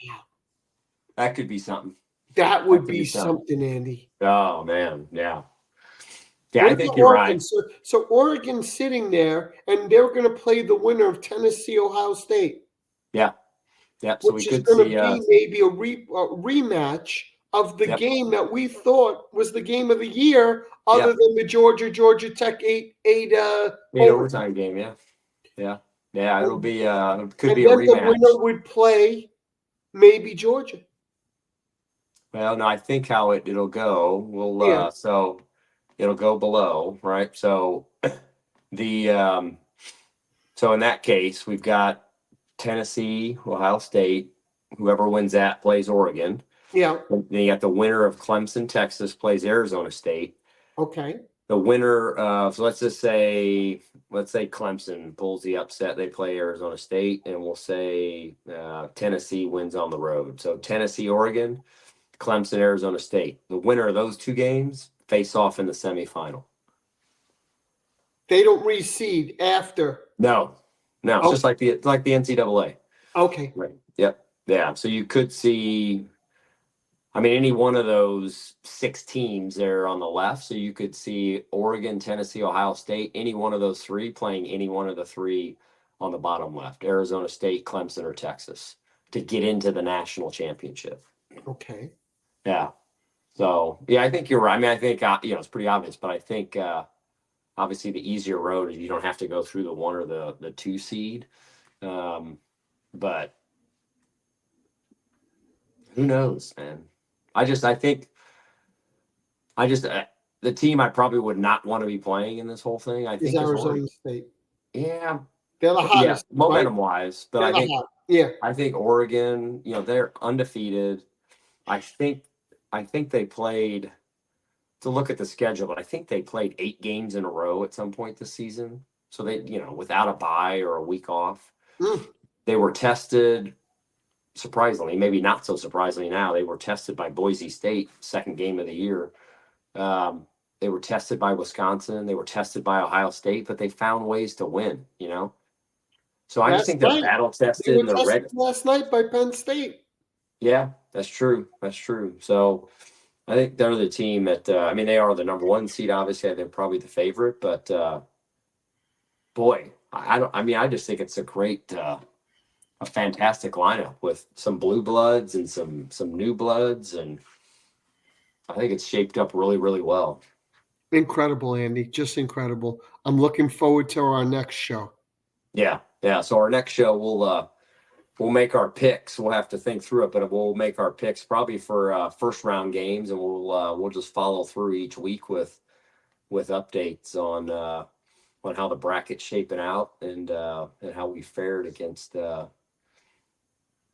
That could be something. That That would could be be something. something, Andy. Oh man, yeah. Yeah, What I about think you're Oregon? right. So Oregon's sitting there, and they're going to play the winner of Tennessee, Ohio State, Yeah. Yep. So we which is could going see to be maybe a rematch of the yep. game that we thought was the game of the year, other Yep. than the Georgia Tech eight Eight overtime. overtime game, yeah. Yeah. Yeah, it'll be could And be a then the rematch. winner would play maybe Georgia. Well, no, I think how it'll go. We'll Yeah. so it'll go below, right? So the so in that case, we've got Tennessee, Ohio State. Whoever wins that plays Oregon. Yeah. Then you got the winner of Clemson, Texas plays Arizona State. Okay. The winner of so let's say Clemson pulls the upset. They play Arizona State, and we'll say Tennessee wins on the road. So Tennessee, Oregon, Clemson, Arizona State. The winner of those two games face off in the semifinal. They don't reseed after. No, it's Oh, just like the NCAA. okay. Right. Yep. Yeah. So you could see, I mean, any one of those 6 teams there on the left. So you could see Oregon, Tennessee, Ohio State, any one of those 3 playing any one of the 3 on the bottom left, Arizona State, Clemson, or Texas, to get into the national championship. Okay. Yeah. So, yeah, I think you're right. I mean, I think, it's pretty obvious, but I think obviously the easier road is you don't have to go through the 1 or the 2 seed. But who knows, man? I think the team I probably would not want to be playing in this whole thing. I Is think is Oregon. Arizona State. Yeah, They're the hottest, right? momentum wise, but They're the hot. Yeah. I think Oregon. They're undefeated. I think they played. To look at the schedule, but I think they played 8 games in a row at some point this season. So they, without a bye or a week off, they were tested. Surprisingly, maybe not so surprisingly now, they were tested by Boise State, second game of the year. They were tested by Wisconsin. They were tested by Ohio State, but they found ways to win, So I just think they're battle They tested were and they're tested ready. last night by Penn State. Yeah, that's true. That's true. So I think they're the team that, I mean, they are the number 1 seed. Obviously, they're probably the favorite, but boy, I just think it's a fantastic lineup with some blue bloods and some new bloods, and I think it's shaped up really, really well. Incredible, Andy. Just incredible. I'm looking forward to our next show. Yeah. So our next show, we'll make our picks. We'll have to think through it, but we'll make our picks probably for first round games, and we'll just follow through each week with updates on how the bracket's shaping out and how we fared against with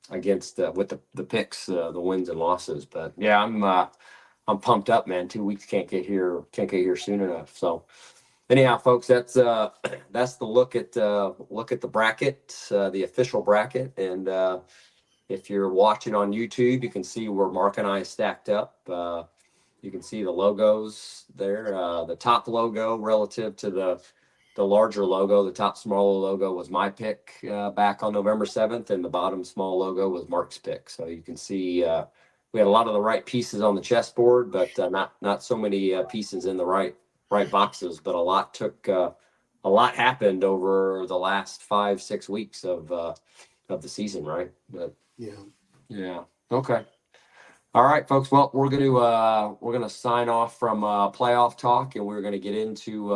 the picks, the wins and losses. But yeah, I'm pumped up, man. 2 weeks can't get here soon enough. So anyhow, folks, that's the look at the bracket, the official bracket, and if you're watching on YouTube, you can see where Mark and I stacked up. You can see the logos there, the top logo relative to the larger logo, the top smaller logo was my pick back on November 7th, and the bottom small logo was Mark's pick. So you can see we had a lot of the right pieces on the chessboard, but not so many pieces in the right boxes. But a lot happened over the last 5-6 weeks of the season, right? But yeah, okay. All right, folks. Well, we're gonna sign off from playoff talk, and we're gonna get into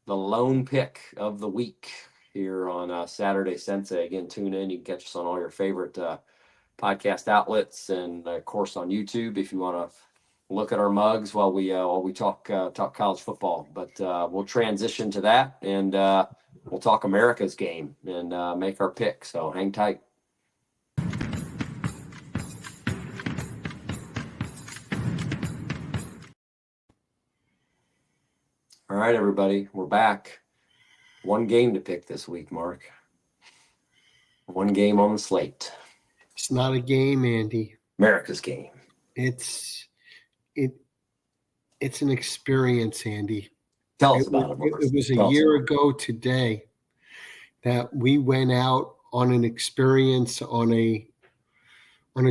the lone pick of the week here on Saturday Sensei. Again, tune in. You can catch us on all your favorite podcast outlets, and of course on YouTube if you want to look at our mugs while we talk college football. But we'll transition to that, and we'll talk America's game and make our pick. So hang tight. All right, everybody, we're back. One game to pick this week, Mark. One game on the slate. It's not a game, Andy. America's game. It's an experience, Andy. Tell us about it. It was a year ago today that we went out on an experience on a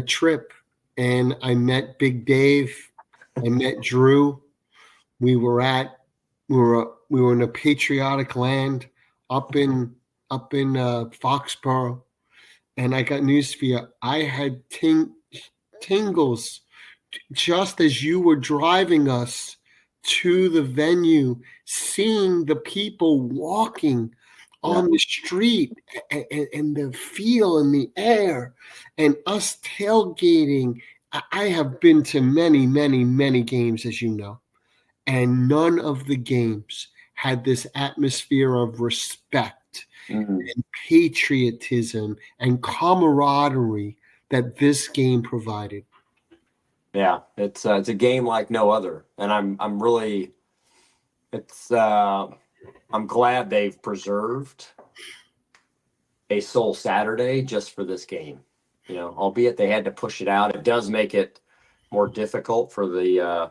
trip, and I met Big Dave. I met Drew. We were in a patriotic land up in Foxborough, and I got news for you. I had tingles just as you were driving us to the venue, seeing the people walking on the street and the feel in the air, and us tailgating. I have been to many, many, many games, as you know, and none of the games had this atmosphere of respect and patriotism and camaraderie that this game provided. Yeah, it's a game like no other, and I'm glad they've preserved a Soul Saturday just for this game. You know, albeit they had to push it out, it does make it more difficult for the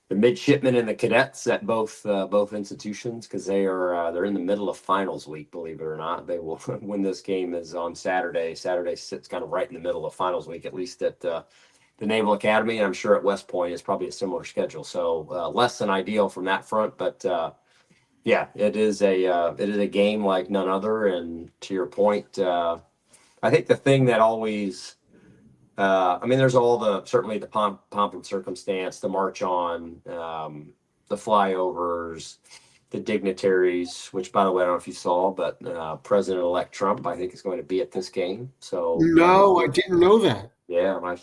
midshipmen and the cadets at both institutions, because they're in the middle of finals week. Believe it or not, they will when this game is on Saturday. Saturday sits kind of right in the middle of finals week, at least at the Naval Academy, and I'm sure at West Point it's probably a similar schedule. So less than ideal from that front, but yeah, it is a game like none other. And to your point, I think the thing that always there's certainly the pomp and circumstance, the march on, the flyovers, the dignitaries, which, by the way, I don't know if you saw, but President-elect Trump, I think, is going to be at this game. So no, I didn't know that. Yeah, I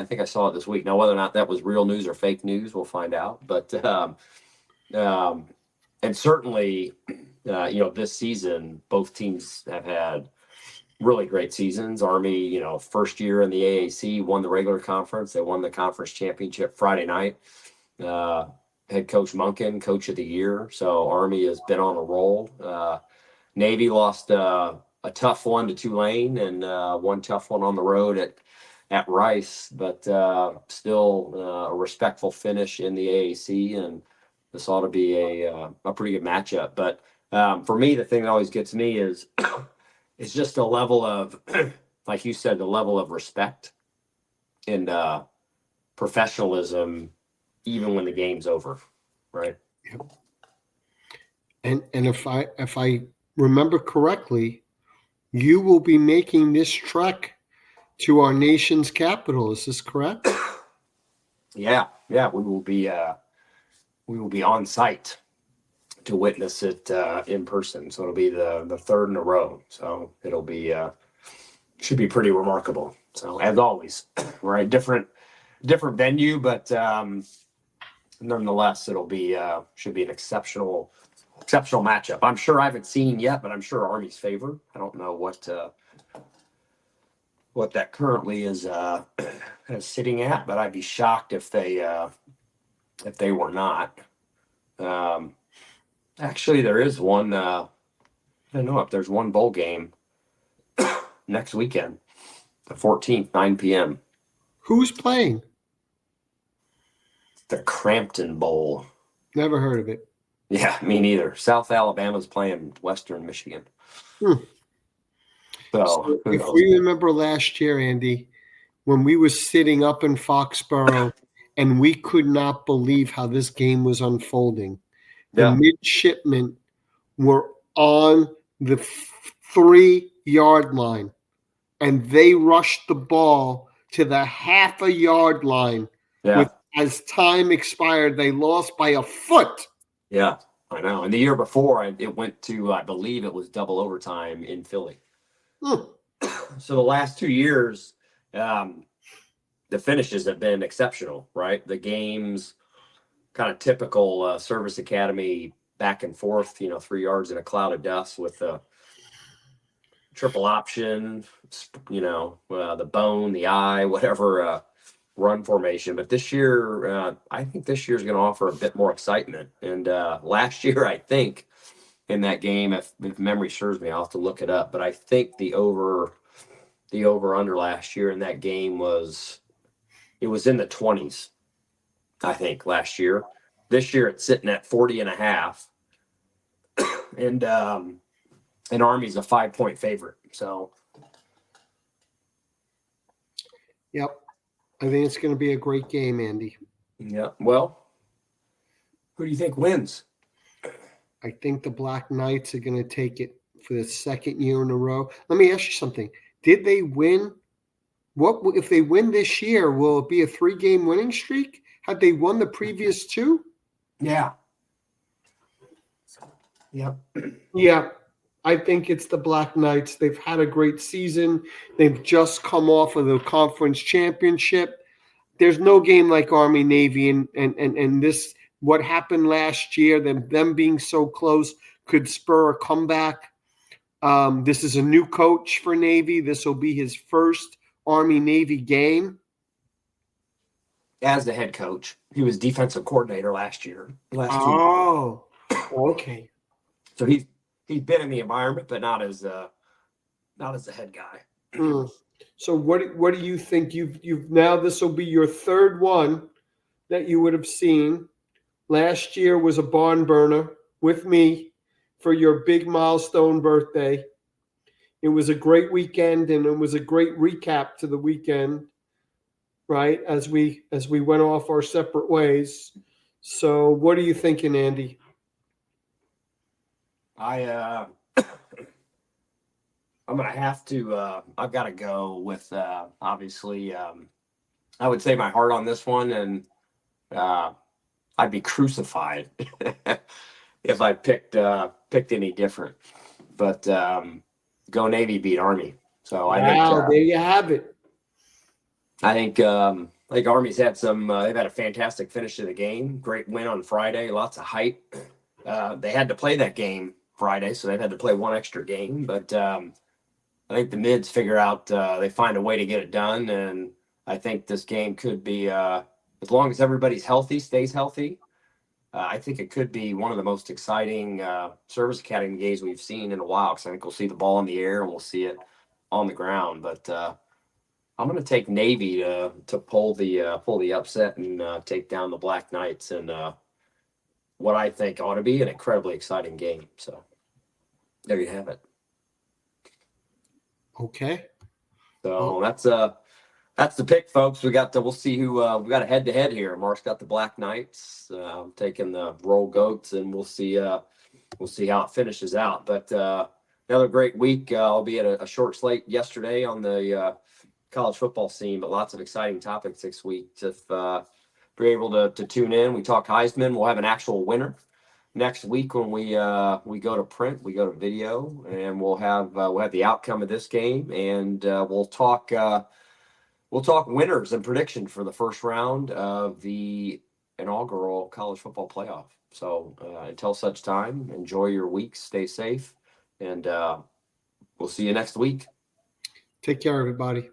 think I saw it this week. Now, whether or not that was real news or fake news, we'll find out. But and certainly, this season, both teams have had really great seasons. Army, first year in the AAC, won the regular conference. They won the conference championship Friday night. Head coach Monken, coach of the year. So Army has been on a roll. Navy lost a tough one to Tulane, and one tough one on the road at Rice, but still a respectful finish in the AAC, and this ought to be a pretty good matchup. But for me, the thing that always gets me is it's just a level of, like you said, the level of respect and professionalism, even when the game's over, right? Yep. And if I remember correctly, you will be making this trek to our nation's capital. Is this correct? Yeah, we will be on site to witness it in person. So it'll be the third in a row. So it'll be should be pretty remarkable. So as always, right, different venue, but nonetheless, it'll be should be an exceptional matchup. I'm sure I haven't seen yet, but I'm sure Army's favor. I don't know what that currently is sitting at, but I'd be shocked if they were not. Actually, there is one. I don't know if there's one bowl game next weekend, the 14th, 9 p.m. Who's playing? The Crampton Bowl. Never heard of it. Yeah, me neither. South Alabama's playing Western Michigan. Hmm. So So who if knows? we remember last year, Andy, when we were sitting up in Foxborough and we could not believe how this game was unfolding, the Yeah, midshipmen were on the 3 yard line and they rushed the ball to the half a yard line with yeah, as time expired, they lost by a foot. yeah. I know. And the year before, it went to, I believe it was double overtime in Philly. Hmm. So the last 2 years, um, the finishes have been exceptional, right? The games, kind of typical Service Academy back and forth, 3 yards in a cloud of dust with the triple option, the bone, the eye, whatever run formation. But this year, I think this year is going to offer a bit more excitement. And last year, I think in that game, if memory serves me, I'll have to look it up. But I think the over under last year in that game it was in the 20s. I think last year. This year it's sitting at 40 and a half, and Army's a 5 point favorite. So Yep. I think it's going to be a great game, Andy. yeah, well, who do you think wins? I think the Black Knights are going to take it for the second year in a row. Let me ask you something. Did they win? What if they win this year? Will it be a 3-game winning streak? Had they won the previous 2? Yeah. Yep. Yeah, I think it's the Black Knights. They've had a great season. They've just come off of the conference championship. There's no game like Army Navy, and this what happened last year. Them being so close could spur a comeback. This is a new coach for Navy. This will be his first Army Navy game. As the head coach, he was defensive coordinator last year, last 2 years. Oh, okay. So he's been in the environment, but not as the head guy. Mm. So what do you think? You've now this will be your third one that you would have seen. Last year was a barn burner with me for your big milestone birthday. It was a great weekend and it was a great recap to the weekend, right? As we went off our separate ways. So what are you thinking, Andy? I I'm gonna have to. I've got to go with obviously. I would say my heart on this one, and uh, I'd be crucified if I picked any different. But go Navy beat Army. So I think Wow, there you have it. I think Army's had some. They've had a fantastic finish to the game. Great win on Friday. Lots of hype. They had to play that game Friday, so they've had to play one extra game. But I think the mids figure out they find a way to get it done, and I think this game could be as long as everybody's healthy, stays healthy. I think it could be one of the most exciting Service Academy games we've seen in a while. Because I think we'll see the ball in the air and we'll see it on the ground. But I'm going to take Navy to pull the upset and take down the Black Knights and what I think ought to be an incredibly exciting game. So there you have it. Okay. So Well, that's the pick, folks. We'll see who we got a head to head here. Mark's got the Black Knights, I'm taking the Roll Goats, and we'll see how it finishes out. But another great week, albeit a short slate yesterday on the college football scene, but lots of exciting topics this week. If you're able to tune in, we talk Heisman. We'll have an actual winner next week when we go to print, we go to video, and we'll have the outcome of this game, and we'll talk winners and prediction for the first round of the inaugural college football playoff. So until such time, enjoy your week, stay safe, and we'll see you next week. take care, everybody.